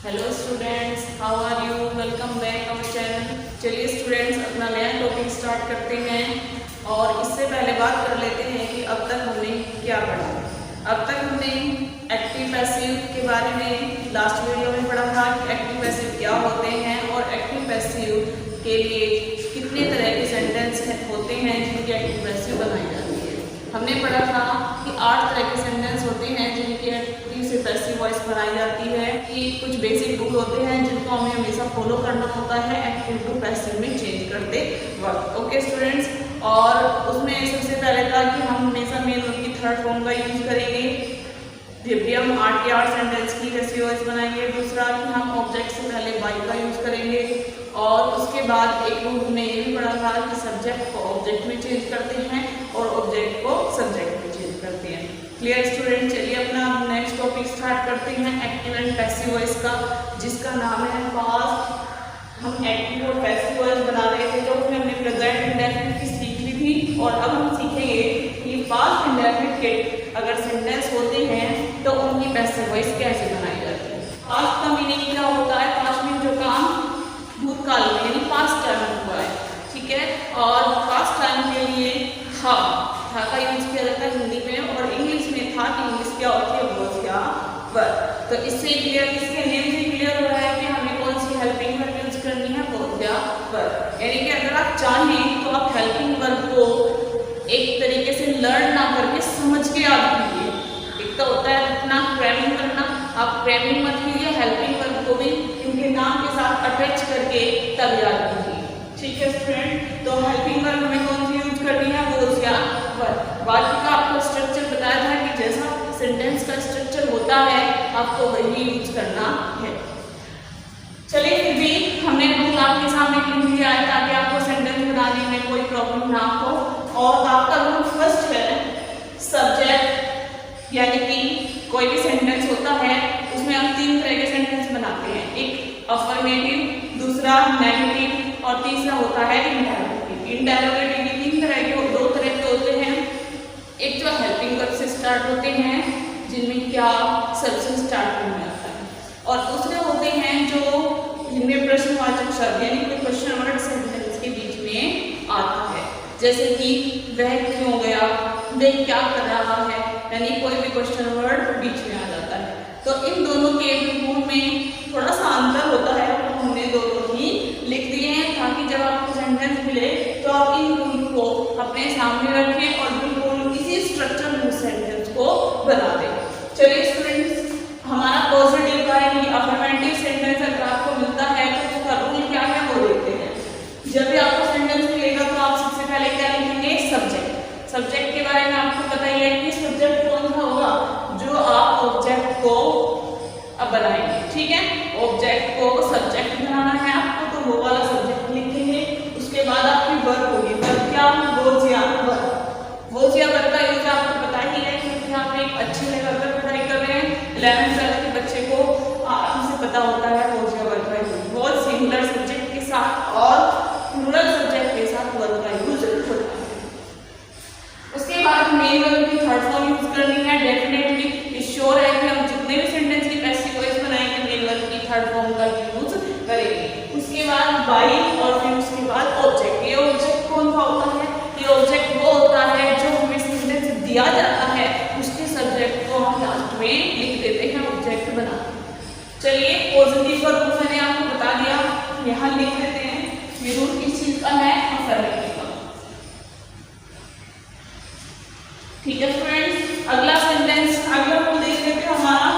Hello students, how are you? Welcome back our channel. चलिए students, अपना नया topic start करते हैं और इससे पहले बात कर लेते हैं कि अब तक हमने क्या पढ़ा। अब तक हमने एक्टिव पैसिव के बारे में लास्ट वीडियो में पढ़ा था कि एक्टिव पैसिव क्या होते हैं और एक्टिव पैसिव के लिए कितने तरह के सेंटेंस होते हैं जिनकी एक्टिव पैसिव बनाई जाती है। हमने पढ़ा था कि 8 तरह के सेंटेंस होते हैं जिनकी एक्टिव से पैसिव वॉइस बनाई जाती है। कि कुछ बेसिक रूल होते हैं जिनको हमें हमेशा फॉलो करना होता है एक्टिव टू पैसिव में चेंज करते वक्त। ओके स्टूडेंट्स, और उसमें सबसे पहले था कि हम हमेशा मेन वर्ब की थर्ड फॉर्म का यूज करेंगे जब भी हम 8 के 8 सेंटेंस की पैसिव वॉइस बनाएंगे। दूसरा कि हम ऑब्जेक्ट से पहले बाई का यूज करेंगे और उसके बाद एक रूल हमने ये भी पढ़ा था कि सब्जेक्ट को ऑब्जेक्ट में चेंज करते हैं और ऑब्जेक्ट को सब्जेक्ट में चेंज करते हैं। Clear student? चलिए अपना नेक्स्ट टॉपिक स्टार्ट करते हैं एक्टिव एंड पैसिव वॉइस का, जिसका नाम है पास्ट। हम एक्टिव और पैसिव वॉइस बना रहे थे जो उसमें हमने प्रेजेंट इंडेफिनिट की सीख ली थी और अब हम सीखेंगे कि पास्ट इंडेफिनिट के अगर सेंटेंस होते हैं तो उनकी पैसिव वॉइस कैसे बनाई जाती है। पास्ट का मीनिंग क्या होता है? पास्ट में जो काम भूतकाल में यानी पास्ट टाइम हुआ है, ठीक है। और पास्ट टाइम के लिए था का यूज किया जाता है हिंदी में, और इंग्लिश में था की इंग्लिश क्या होती है, वो क्या वर। तो इससे क्लियर, इसके नेम से क्लियर हो रहा है कि हमें कौन सी हेल्पिंग वर्ब यूज करनी है, वो क्या वर। यानी कि अगर आप चाहें तो आप हेल्पिंग वर्ब को एक तरीके से लर्न ना करके समझ के याद कीजिए। एक तो होता है अपना क्रैमिंग करना, आप क्रैमिंग मत कीजिए, हेल्पिंग वर्ब को भी इनके नाम के साथ अटैच करके तब याद कीजिए, ठीक है स्टूडेंट। तो हेल्पिंग वर्ब हमें कौन सी यूज करनी है, वो क्या वर्ब। बाकी का आपको स्ट्रक्चर बताया था कि जैसा सेंटेंस का स्ट्रक्चर होता है आपको वही यूज करना है। चलिए, फिर भी हमने रूल आपके सामने लिख लिया है ताकि आपको सेंटेंस बनाने में कोई प्रॉब्लम ना हो। और आपका रूल फर्स्ट है सब्जेक्ट, यानी कि कोई भी सेंटेंस होता है उसमें हम 3 तरह के सेंटेंस बनाते हैं, एक अफर्मेटिव, दूसरा नेगेटिव और तीसरा होता है इंडेरोगेटिव। इंडेरोगेटिव 3 तरह के 2 तरह के होते हैं। एक जो हेल्पिंग वर्ब से स्टार्ट होते हैं जिनमें क्या सबसे स्टार्टिंग में आता है, और दूसरे होते हैं जो जिनमें प्रश्नवाचक शब्द यानी कोई क्वेश्चन वर्ड सेंटेंस के बीच में आता है, जैसे कि वह क्यों गया, वह क्या कर रहा है, यानी कोई भी क्वेश्चन वर्ड बीच में आ जाता है। तो इन दोनों के रूल में थोड़ा सा अंतर होता है, तो हमने दोनों ही लिख दिए हैं ताकि जब आपको सेंटेंस मिले तो आप इन रूल को अपने सामने रखें और बिल्कुल इसी स्ट्रक्चर में सेंटेंस को बना दें। चलिए स्टूडेंट्स, हमारा पॉजिटिव का यानी अफर्मेटिव सेंटेंस अगर आपको मिलता है तो उसका रूल क्या है वो देखते हैं। जब भी आपको सेंटेंस मिलेगा तो आप सबसे पहले क्या लिखेंगे, सब्जेक्ट। सब्जेक्ट के बारे में आपको पता ही है कि सब्जेक्ट कौन सा होगा, जो आप ऑब्जेक्ट को अब बनाएंगे, ठीक है। ऑब्जेक्ट को सब्जेक्ट बनाना है आपको, तो वो वाला सब्जेक्ट लिखेंगे। उसके बाद आपकी वर्ब होगी, वर्ब क्या, वोज या वर्ब। वोज या वर्ब का यूज आपको पता ही है क्योंकि आप एक अच्छी लेवल पर पढ़ाई कर रहे हैं। 11th 12th के बच्चे को आराम से पता होता है वोज या वर्ब का यूज। वोज सिंगुलर सब्जेक्ट के साथ और प्लूरल सब्जेक्ट के साथ वर्ब का यूज होता है। उसके बाद मेन वर्ब की थर्ड फॉर्म यूज करनी है। डेफिनेटली श्योर है कि हम जितने भी सेंटेंस की पैसिव वॉइस बनाएंगे मेन वर्ब की थर्ड फॉर्म का यूज करेंगे। उसके बाद बाई और फिर उसके बाद ऑब्जेक्ट। ये ऑब्जेक्ट कौन सा होता है, ये ऑब्जेक्ट वो होता है जो हमें सेंटेंस दिया जाता है उसके सब्जेक्ट को हम लास्ट में लिख देते हैं, ऑब्जेक्ट बनाते हैं। चलिए, पॉजिटिव का रूल मैंने आपको बता दिया, यहाँ लिख देते हैं। ये रूल किस चीज का है, अफर्मेटिव का, ठीक है स्टूडेंट्स। अगला सेंटेंस, अगला रूल देख लेते हैं हमारा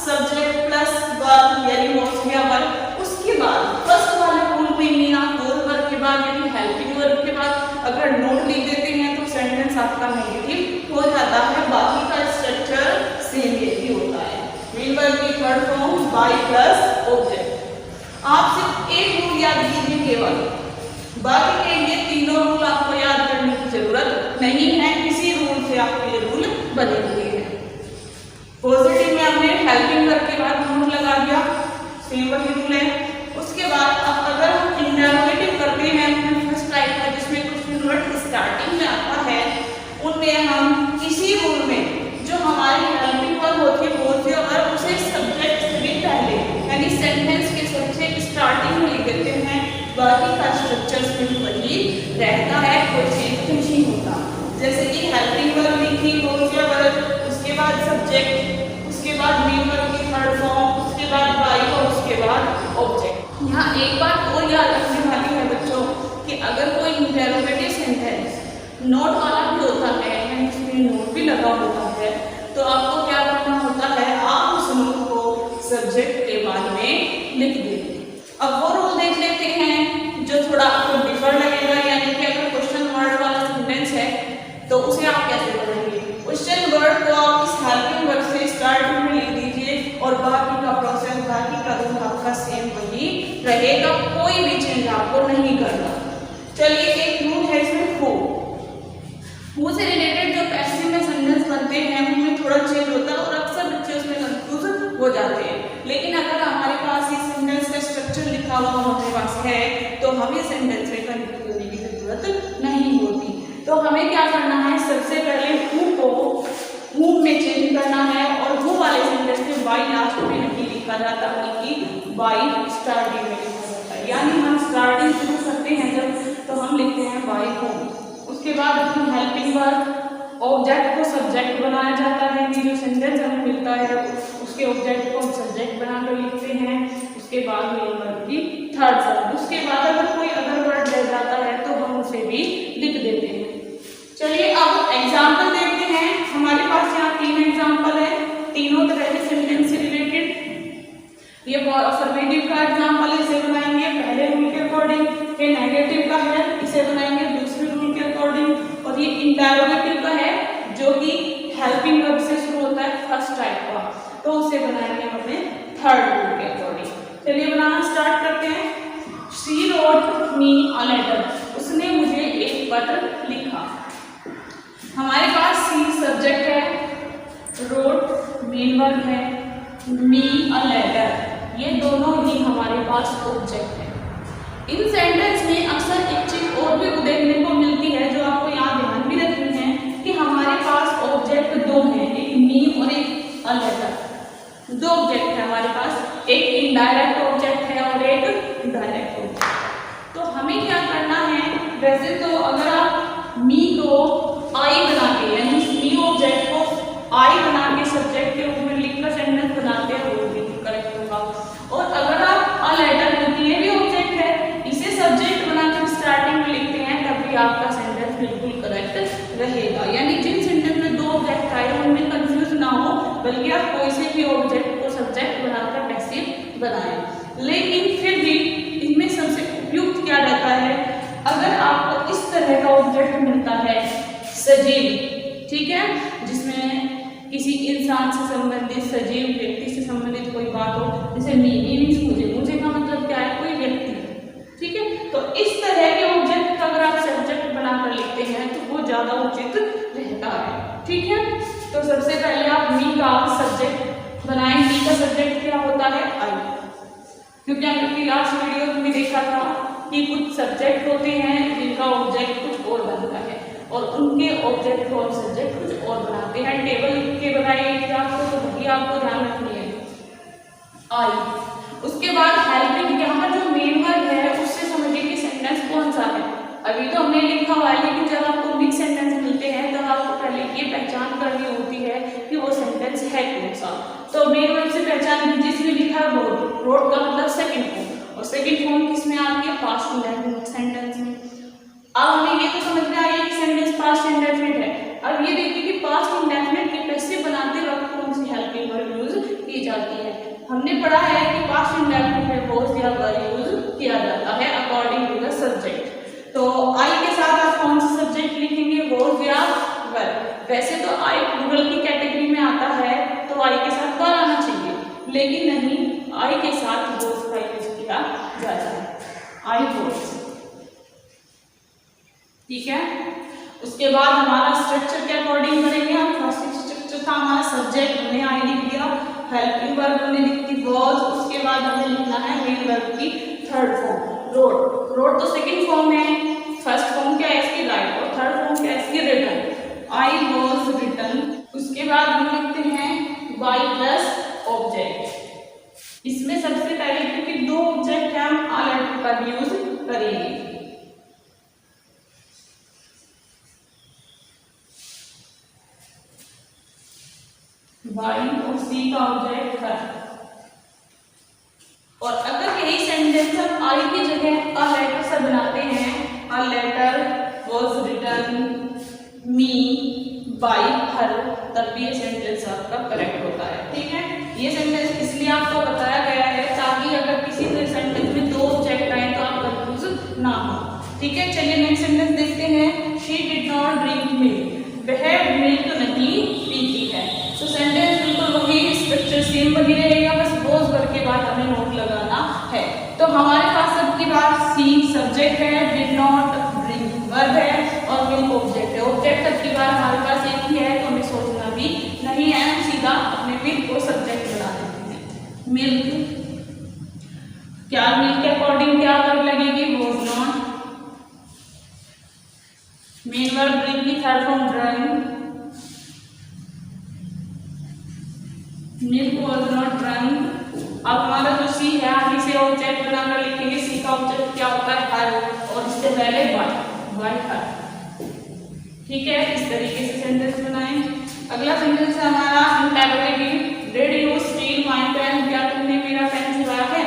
सब्जेक्ट प्लस वर्ब यानी वॉज या वर्ब। उसके बाद फर्स्ट वाले रूल में ही आप वॉज वर्ब के बाद यानी हेल्पिंग वर्ब के बाद अगर नोट लिख देते हैं तो सेंटेंस आपका नेगेटिव हो जाता है। बाकी का स्ट्रक्चर सेम यही होता है। मेन वर्ब की third form by plus object. आप सिर्फ एक रूल याद कीजिए केवल, बाकी के ये तीनों रूल आपको याद करने की जरूरत नहीं है, इसी रूल से आपके ये रूल बने हुए हैं। पॉजिटिव में हमने हेल्पिंग वर्ब के बाद रूल लगा दिया, सेम वही रूल है। उसके बाद अब अगर हम इंडेरोगेटिव करते हैं फर्स्ट टाइप का जिसमें क्वेश्चन वर्ड स्टार्टिंग में आता है, उनमें हम इसी रूल में जो हमारी हेल्पिंग वर्ब होती है वो और उसे सब्जेक्ट से भी पहले यानी बाकी का स्ट्रक्चर्स में वही रहता है, कोई चेंज नहीं होता। जैसे कि हेल्पिंग वर्ब लिखी हो गया वर्ब, उसके बाद सब्जेक्ट, उसके बाद मेन वर्ब की थर्ड फॉर्म, उसके बाद बाई और उसके बाद ऑब्जेक्ट। यहाँ एक बात और याद रखने वाली है बच्चों कि अगर कोई इंटरोगेटिव सेंटेंस नोट वाला भी होता है यानी उसमें नोट भी लगा होता है, तो आपको क्या करना होता है, आप उस नोट को सब्जेक्ट के बाद में लिख देते हैं। अब वो रूल देख लेते हैं जो थोड़ा आपको डिफर लगेगा, यानी कि अगर क्वेश्चन वर्ड वाला सेंटेंस है तो उसे आप कैसे बनाएंगे। क्वेश्चन वर्ड को आप इस हेल्पिंग वर्ब से स्टार्टिंग में लिख दीजिए और बाकी का प्रोसेस, बाकी का रूल आपका सेम वही रहेगा, कोई भी चेंज आपको नहीं करना। चलिए एक रूल है इसमें हु से रिलेटेड जो पैसिव में सेंटेंस बनते हैं उनमें थोड़ा चेंज होता है और अक्सर बच्चे उसमें कंफ्यूज हो जाते हैं। लेकिन अगर हमारे पास इस सेंटेंस का स्ट्रक्चर लिखा हुआ हमारे पास है तो हमें सेंटेंस में कंफ्यूज होने की जरूरत नहीं होती। तो हमें क्या करना है, सबसे पहले हु को हु में चेंज करना है और हु वाले सेंटेंस में बाई लास्ट में नहीं लिखा जाता बल्कि बाई स्टार्टिंग में लिखा जाता है। यानी हम स्टार्टिंग शुरू करते हैं जब तो हम लिखते हैं बाई हु। उसके बाद अपनी हेल्पिंग वर्ब ऑब्जेक्ट को सब्जेक्ट बनाया जाता है कि जो सेंटेंस हमें मिलता है उसके ऑब्जेक्ट को हम सब्जेक्ट बनाकर लिखते हैं। उसके बाद मेन वर्ब की थर्ड फॉर्म, उसके बाद अगर कोई अदर वर्ड रह जाता है तो हम उसे भी लिख देते हैं। चलिए अब एग्जाम्पल देखते हैं। हमारे पास यहाँ 3 एग्जाम्पल है, तीनों तरह के सेंटेंस से रिलेटेड। ये अफर्मेटिव का एग्जाम्पल है, इसे बनाएंगे पहले रूल के अकॉर्डिंग। ये नेगेटिव का है, इसे बनाएंगे दूसरे रूल के अकॉर्डिंग। और ये इंटरोगेटिव का है जो कि हेल्पिंग वर्ब से शुरू होता है फर्स्ट टाइप का, तो उसे बनाएंगे हम अपने थर्ड रूल के अकॉर्डिंग। चलिए बनाना स्टार्ट करते हैं। She wrote me a letter, उसने मुझे एक पत्र लिखा। हमारे पास सी सब्जेक्ट है, रोट मेन वर्ब है, मी अ लेटर ये दोनों ही हमारे पास ऑब्जेक्ट है। इन सेंटेंस में अक्सर एक चीज और भी देखने को मिलती है जो आपको यहाँ ध्यान भी रखनी है कि हमारे पास ऑब्जेक्ट दो हैं, एक मी और एक अ लेटर। दो ऑब्जेक्ट है हमारे पास, एक इनडायरेक्ट ऑब्जेक्ट है और एक डायरेक्ट ऑब्जेक्ट। तो हमें क्या करना है, वैसे तो अगर आप मी को आई बना के यानी मी ऑब्जेक्ट को आई बना के सब्जेक्ट के रूप में लिखकर सेंटेंस बनाते हैं वो भी करेक्ट होगा। और अगर आप अ लेटर ये भी ऑब्जेक्ट है, इसे सब्जेक्ट बनाकर स्टार्टिंग में लिखते हैं तब भी आपका सेंटेंस बिल्कुल करेक्ट रहेगा। यानी जिन सेंटेंस में दो ऑब्जेक्ट आए उनमें कंफ्यूज ना हो, बल्कि आप कोई से भी ऑब्जेक्ट को सब्जेक्ट बनाकर पैसिव बनाएं। लेकिन फिर भी इनमें सबसे उपयुक्त क्या रहता है, अगर आपको इस तरह का ऑब्जेक्ट मिलता है सजीव, ठीक है, जिसमें किसी इंसान से संबंधित सजीव व्यक्ति से संबंधित कोई बात हो, जैसे मीन्स मुझे का मतलब क्या है, कोई व्यक्ति, ठीक है। तो इस तरह के ऑब्जेक्ट का अगर आप सब्जेक्ट बनाकर लिखते हैं तो वो ज्यादा उचित रहता है, ठीक है। तो सबसे पहले आप मी का सब्जेक्ट बनाएं। मी का सब्जेक्ट क्या होता है, आई, क्योंकि हमने लास्ट वीडियो में देखा था कि कुछ सब्जेक्ट होते हैं जिनका ऑब्जेक्ट कुछ और बनता है और उनके ऑब्जेक्ट और सब्जेक्ट कुछ और बनाते हैं। टेबल के बनाइए आपको तो वही आपको ध्यान रखनी है, आई। उसके बाद हेल्पिंग, यहाँ जो मेन वर्ब है उससे समझिए कि सेंटेंस कौन सा है। अभी तो हमने लिखा हुआ है, लेकिन जब आपको मिक्स सेंटेंस मिलते हैं तब आपको पहले ये पहचान करनी होती है कि वो सेंटेंस है कौन सा। तो मेन वर्ब से पहचान जिसमें लिखा है रोड, रोड का मतलब सेकंड फॉर्म, और सेकंड फॉर्म किसमें आती है, पास्ट इंडेफिनिट सेंटेंस में। अब हमें ये तो समझ में आ रही है कि सेंटेंस पास्ट इंडेफिनिट है। अब ये देखिए कि पास्ट इंडेफिनिट के पैसिव बनाते वक्त कौन सी हेल्पिंग वर्ब यूज की जाती है। हमने पढ़ा है कि पास्ट इंडेफिनिट में वाज या वर यूज किया जाता है अकॉर्डिंग टू द सब्जेक्ट। तो आई के साथ आप कौन सा सब्जेक्ट लिखेंगे, वाज या वर। वैसे तो आई प्लूरल की कैटेगरी में आता है तो आई के साथ वर आना चाहिए, लेकिन नहीं, आई के साथ वाज का यूज किया जाता है, आई वाज, ठीक है। उसके बाद हमारा स्ट्रक्चर के अकॉर्डिंग करेंगे हम। फर्स्ट स्ट्रक्चर था हमारा सब्जेक्ट, हमने आई लिख दिया, हेल्पिंग वर्ब हमने लिख दी वाज, उसके बाद हमें लिखना है मेन वर्ब की थर्ड फॉर्म रोड। रोड तो सेकंड फॉर्म है, फर्स्ट फॉर्म क्या है इसकी, राइट, और थर्ड फॉर्म क्या है इसकी, रिटन, आई वाज रिटन। उसके बाद हम लिखते हैं बाय प्लस ऑब्जेक्ट। इसमें सबसे पहले क्योंकि दो ऑब्जेक्ट है हम अ लेटर का यूज करेंगे। बाई और सी का ऑब्जेक्ट है। और अगर यही सेंटेंस हम आई की जगह अ लेटर से बनाते हैं, a letter was written me by her, तब भी ये सेंटेंस आपका करेक्ट होता है। ठीक है, ये सेंटेंस इसलिए आपको बताया गया है ताकि अगर किसी सेंटेंस में दो ऑब्जेक्ट आए तो आप कंफ्यूज ना हो। ठीक है, चलिए नेक्स्ट सेंटेंस देखते हैं। She did not drink milk, वह मिल्क नहीं पीती है। तो सेंटेंस बिल्कुल वही, स्ट्रक्चर सेम वही रहेगा, बस वॉज वर्ब के बाद हमें नोट लगाना है। तो हमारे पास सबकी बात सी सब्जेक्ट है, डिड नॉट ड्रिंक वर्ब है और मिल्क ऑब्जेक्ट है। ऑब्जेक्ट अब की बार हमारे पास एक ही है तो हमें सोचना भी नहीं है, हम सीधा अपने मिल्क को सब्जेक्ट बना देते हैं। मिल्क, क्या मिल्क के अकॉर्डिंग क्या वर्ब लगेगी, was not. Main verb drink की third form drinking, milk was not drinking. अब हमारा जो सी है आप इसे ऑब्जेक्ट बनाकर लिखेंगे। सी का ऑब्जेक्ट क्या होता है, हर, और इससे पहले बाय हर। ठीक है, इस तरीके से सेंटेंस बनाएं। अगला सेंटेंस है हमारा interrogative. Did you steal my pen, क्या तुमने मेरा पेन चुराया है।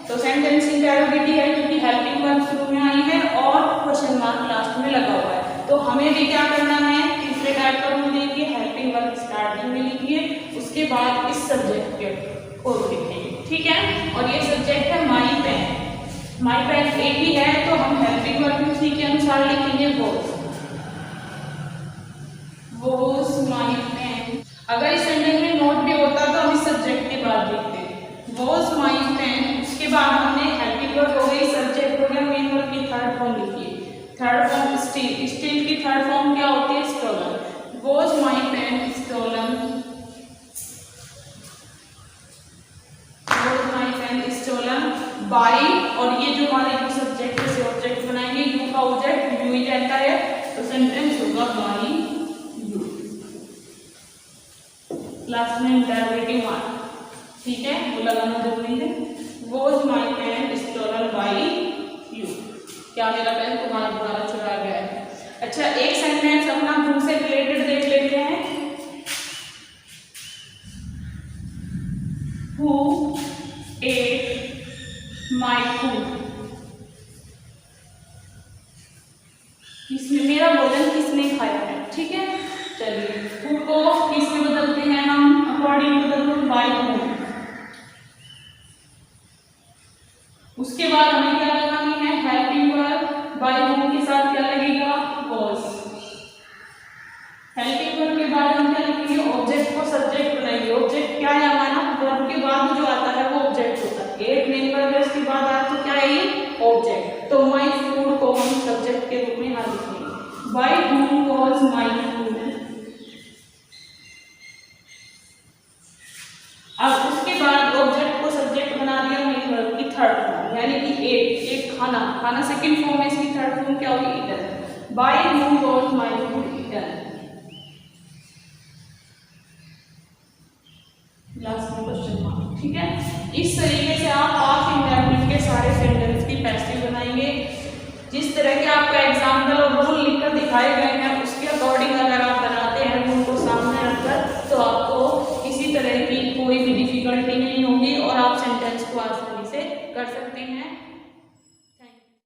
तो सेंटेंस इंटरोगेटिव है क्योंकि हेल्पिंग वर्ब शुरू में आई है और क्वेश्चन मार्क लास्ट में लगा हुआ है। तो हमें भी क्या करना है, तीसरे टाइप का रूल देखिए, हेल्पिंग वर्ब स्टार्टिंग में लिखिए, उसके बाद इस सब्जेक्ट के को लिखेंगे। ठीक है, और ये सब्जेक्ट है माई पेन। माई पेन एक ही है तो हम हेल्पिंग वर्ब उसी के अनुसार लिखेंगे, वॉज माई पेन। अगर इस सेंटेंस में नोट भी होता तो हम इस सब्जेक्ट के बाद लिखते, वॉज माई पेन। उसके बाद हमने हेल्पिंग वर्ब हो गई, सब्जेक्ट हो गया, मेन वर्ब की थर्ड फॉर्म लिखिए। थर्ड फॉर्म स्टील, स्टील की थर्ड फॉर्म क्या होती है, stolen. Was my pen stolen, was my pen stolen by. और ये जो हमारे जो सब्जेक्ट है ऑब्जेक्ट बनाएंगे, यू का ऑब्जेक्ट यू ही रहता है तो सेंटेंस होगा बाय यू, लास्ट में इंटरोगेटिव मार्क। ठीक है, वो लगाना जरूरी है। Was my pen stolen by you, क्या मेरा पेन तुम्हारे द्वारा चुराया गया है। अच्छा, एक सेंटेंस अपना बुक से रिलेटेड देख लेते हैं। Who ate my food, किसने मेरा भोजन किसने खाया है। ठीक है, चलिए who को किसमें बदलते हैं हम, according to the rule by who। उसके बाद हमें क्या लगानी है, हेल्पिंग वर्ब, बाय who के साथ क्या लगेगा, was। हेल्पिंग वर्ब के बाद हम क्या लिखेंगे, ऑब्जेक्ट को सब्जेक्ट बनाएंगे। ऑब्जेक्ट क्या है हमारा, वर्ब के बाद जो आता है वो ऑब्जेक्ट होता है। एक मेन वर्ब है उसके बाद आया तो क्या है ये, ऑब्जेक्ट। तो माय फूड को हम सब्जेक्ट के रूप में यहाँ लिखेंगे, by whom was my food. अब उसके बाद ऑब्जेक्ट को सब्जेक्ट बना दिया मेन वर्ब की थर्ड फॉर्म, यानी कि एक खाना, खाना सेकंड फॉर्म है, इसकी थर्ड फॉर्म क्या होगी, eaten. By whom was my food eaten, last में क्वेश्चन मार्क। ठीक है, इस तरीके से आप पास्ट इंडेफिनिट के सारे सेंटेंस की पैसिव बनाएंगे। जिस तरह के आपका एग्जाम्पल और रूल लिखकर दिखाए गए हैं उसके अकॉर्डिंग अगर आप बनाते हैं रूल को सामने रखकर तो आपको किसी तरह की कोई भी डिफिकल्टी नहीं होगी और आप सेंटेंस को आसानी से कर सकते हैं।